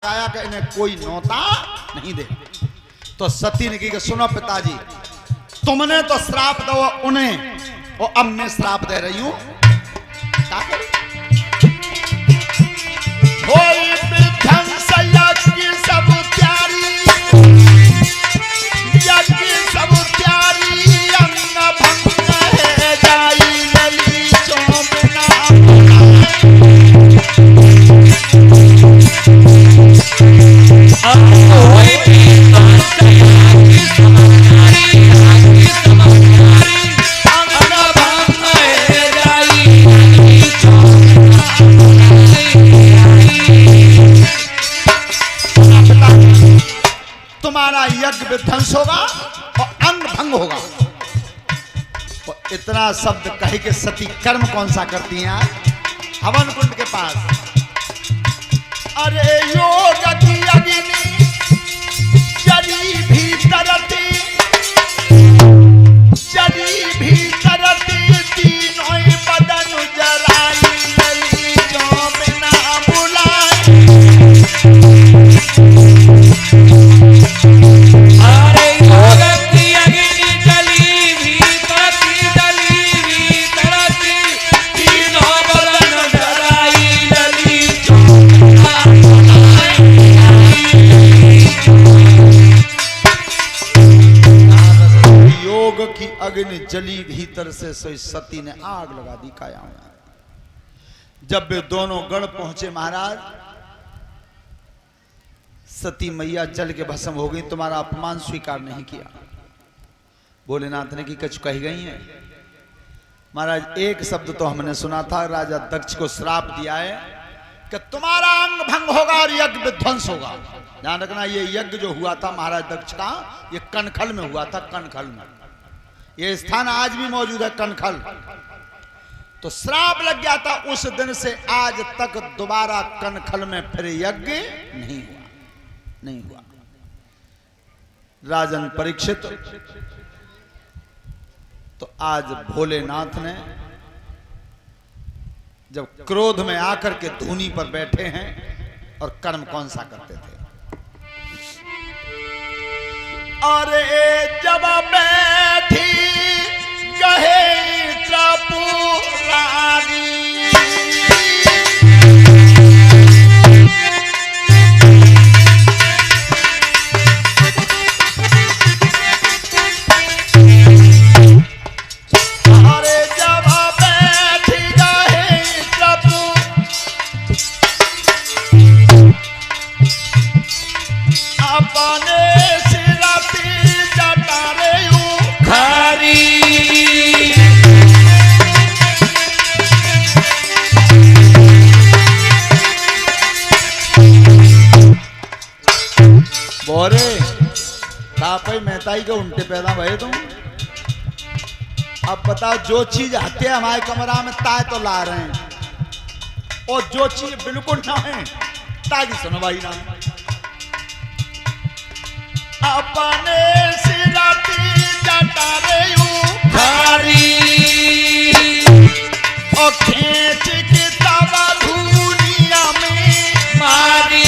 पकाया कि इन्हें कोई नौता नहीं दे। तो सती ने की कि सुनो पिताजी, तुमने तो श्राप दो उन्हें और अब मैं श्राप दे रही हूं। सब त्यारी यज्ञ सब त्यारी अंग भंग है जाई लली चौबना। तुम्हारा यज्ञ विध्वंस होगा और अंग भंग होगा। और इतना शब्द कहे के सती कर्म कौन सा करती हैं हवन कुंड के पास। अरे योग की अग्नि जली भीतरती तीनों बदन जराई लली जो बिना बुलाए। की अग्नि जली भीतर से सोई सती ने आग लगा दी काया में। जब वे दोनों गण पहुंचे महाराज, सती मैया जल के भस्म हो गई। तुम्हारा अपमान स्वीकार नहीं किया। भोलेनाथ ने की कछ कही गई है महाराज। एक शब्द तो हमने सुना था, राजा दक्ष को श्राप दिया है कि तुम्हारा अंग भंग होगा और यज्ञ विध्वंस होगा। ध्यान रखना, ये यज्ञ जो हुआ था महाराज दक्ष का, ये कनखल में हुआ था। कनखल में ये स्थान आज भी मौजूद है, कनखल। तो श्राप लग गया था। उस दिन से आज तक दोबारा कनखल में फिर यज्ञ नहीं हुआ। राजन परीक्षित, तो आज भोलेनाथ ने जब क्रोध में आकर के धूनी पर बैठे हैं और कर्म कौन सा करते थे। अरे जब बैठी कहे त्रिपुरारी मेहताई के उल्टे पैदा भये तुम। अब बताओ, जो चीज हत्या हमारे कमरा में ताय तो ला रहे हैं, और जो चीज बिल्कुल ना है ताकि सुनो भाई ना। अपने सिराती जटारे उखारी और खेच के तवा धुनिया में मारी।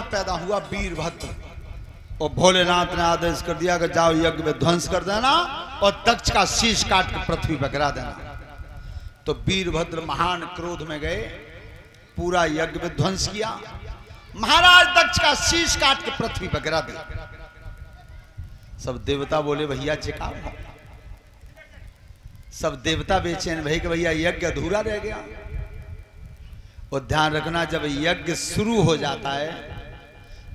पैदा हुआ वीरभद्र, और भोलेनाथ ने आदेश कर दिया कि जाओ यज्ञ में ध्वंस कर देना और दक्ष का शीश काट के पृथ्वी पर गिरा देना। तो वीरभद्र महान क्रोध में गए, पूरा यज्ञ में ध्वंस किया। महाराज दक्ष का शीश काट के पृथ्वी पर गिरा दिया। सब देवता बोले भैया चिकाओ। सब देवता बेचैन भई कि भैया यज्ञ अधूरा रह गया। और ध्यान रखना, जब यज्ञ शुरू हो जाता है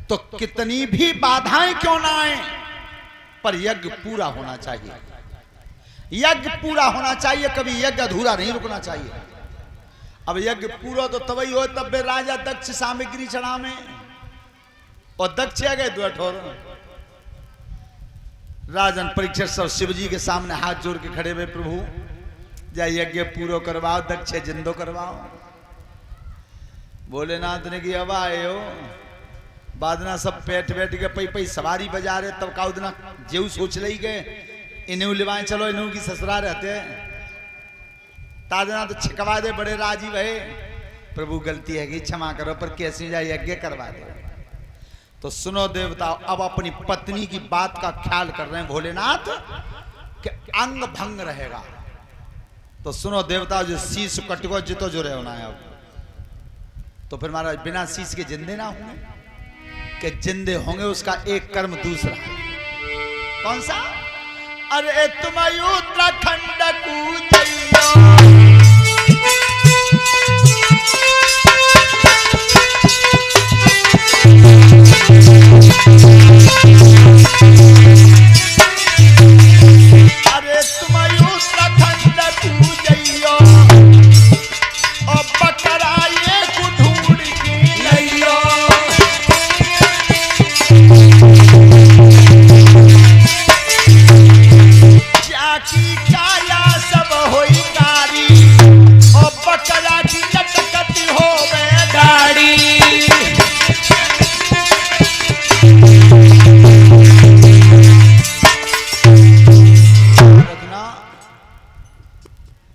तो कितनी भी बाधाएं क्यों ना आए, पर यज्ञ पूरा होना चाहिए। यज्ञ पूरा होना चाहिए, कभी यज्ञ अधूरा नहीं रुकना चाहिए। अब यज्ञ पूरा तो तभी हो तब बे राजा दक्ष सामग्री चढ़ा में और दक्ष आ गए दो ठोर राजन परीक्षक सब शिव जी के सामने हाथ जोड़ के खड़े हुए प्रभु जा यज्ञ पूरा करवाओ दक्ष जिंदो करवाओ। भोलेनाथ ने की अब आए हो बादना सब पेट बैठ के पई पई सवारी बजा रहे तब का उतना जेऊ सोच लई गए इन्हें लिवाए चलो इन्हों की ससुरा रहते तादना तो छिकवा दे बड़े राजी भये प्रभु गलती है कि क्षमा करो पर कैसे जाए यज्ञ करवा दे। तो सुनो देवता अब अपनी पत्नी की बात का ख्याल कर रहे हैं भोलेनाथ कि अंग भंग रहेगा। तो सुनो देवता जो शीश कटको जितो जो रहे होना है अब तो फिर महाराज बिना शीश के जिंदे ना होंगे कि जिंदे होंगे उसका एक कर्म दूसरा कौन सा। अरे तुम उत्तराखंड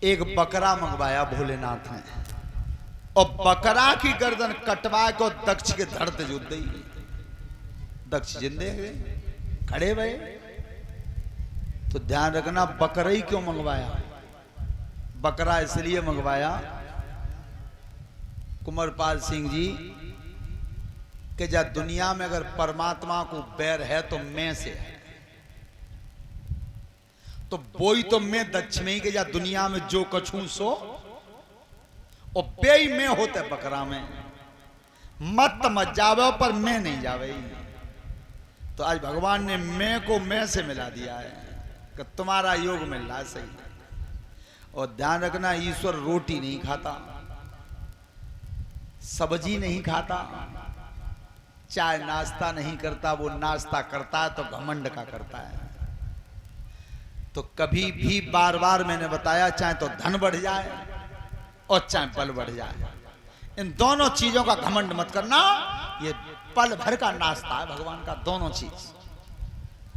एक बकरा मंगवाया भोलेनाथ ने और बकरा की गर्दन कटवा को दक्ष के धड़ ते जुड़ दी। दक्ष जिंदे खड़े भये तो ध्यान रखना बकरा ही क्यों मंगवाया। बकरा इसलिए मंगवाया कुंवरपाल सिंह जी कि जब दुनिया में अगर परमात्मा को बैर है तो मैं से है तो बोई तो मैं दक्ष में ही कि जा दुनिया में जो कछू सो और बेई में होते बकरा में मत जावे पर मैं नहीं जावे। तो आज भगवान ने मैं को मैं से मिला दिया है कि तुम्हारा योग मिल रहा है सही। और ध्यान रखना ईश्वर रोटी नहीं खाता सब्जी नहीं खाता चाय नाश्ता नहीं करता वो नाश्ता करता है तो घमंड का करता है। तो कभी भी बार बार मैंने बताया चाहे तो धन बढ़ जाए और चाहे पल बढ़ जाए इन दोनों चीजों का घमंड मत करना। ये पल भर का नाश्ता है भगवान का दोनों चीज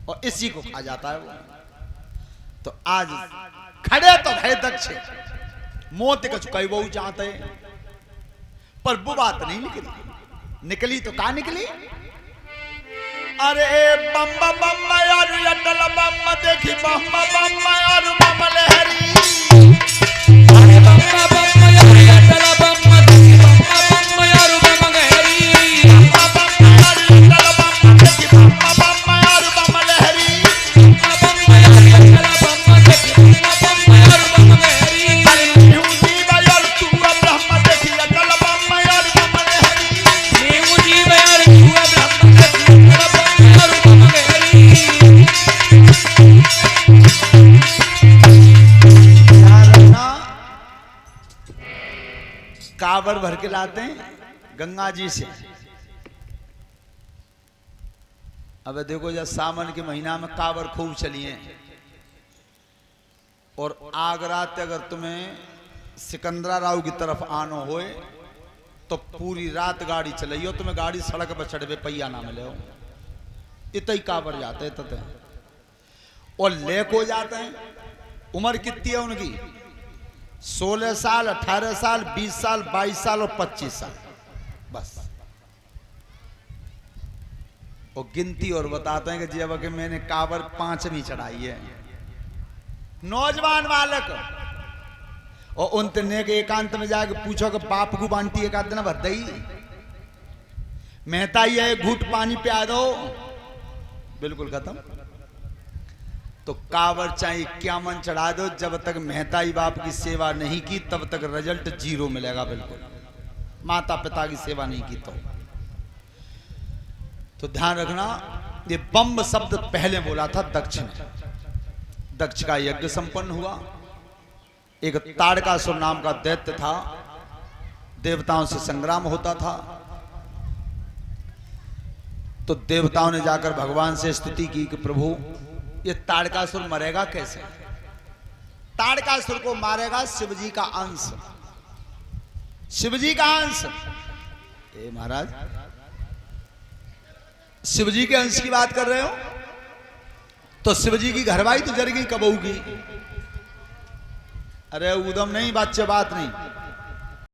और इसी को खा जाता है वो। तो आज खड़े तो भय दक्ष मोत का चुकाई वो चाहते पर वो बात नहीं निकली तो कहा निकली। अरे बम बम यार अटल बम देखी बम बम यार बम लहरी अरे बम बम यार अटल बम देखी बम यार बम लहरी बम यार अटल बम देखी बम यार बम लहरी बम यार अटल बम देखी बम यार बम लहरी न्यू जीव यार तू ब्रह्म देखी अटल बम यार बम लहरी न्यू जीव यार तू ब्रह्म कावर भर के लाते हैं गंगा जी से। अब देखो जब सावन के महीना में कावर खूब चली है और आगरा ते अगर तुम्हें सिकंदरा राव की तरफ आना होए तो पूरी रात गाड़ी चलाइयो तुम्हें गाड़ी सड़क पर चढ़े पहिया ना मिले हो इतना ही कावर जाते हैं तते और लेक हो जाते हैं। उम्र कितनी है उनकी 16 साल 18 साल 20 साल 22 साल और 25 साल बस। और गिनती और बताते हैं कि जब कि मैंने कावर 5वीं चढ़ाई है नौजवान बालक और उनने के एकांत में जाके पूछो कि बाप को बांटी एक आध दिन भद्दई मेहता ही है घूट पानी पिया दो बिल्कुल खत्म। तो कावर चाहे क्या मन चढ़ा दो जब तक मेहताई बाप की सेवा नहीं की तब तक रिजल्ट 0 मिलेगा बिल्कुल। माता पिता की सेवा नहीं की तो ध्यान रखना ये बम्ब शब्द पहले बोला था दक्ष ने। दक्ष का यज्ञ संपन्न हुआ। एक ताड़कासुर नाम का दैत्य था देवताओं से संग्राम होता था। तो देवताओं ने जाकर भगवान से स्तुति की कि प्रभु ये ताड़कासुर मरेगा कैसे? ताड़कासुर को मारेगा शिवजी का अंश, शिवजी का अंश। ए महाराज, शिवजी के अंश की बात कर रहे हो तो शिवजी की घरवाई तो जर गई कब होगी? अरे उदम नहीं, बात नहीं।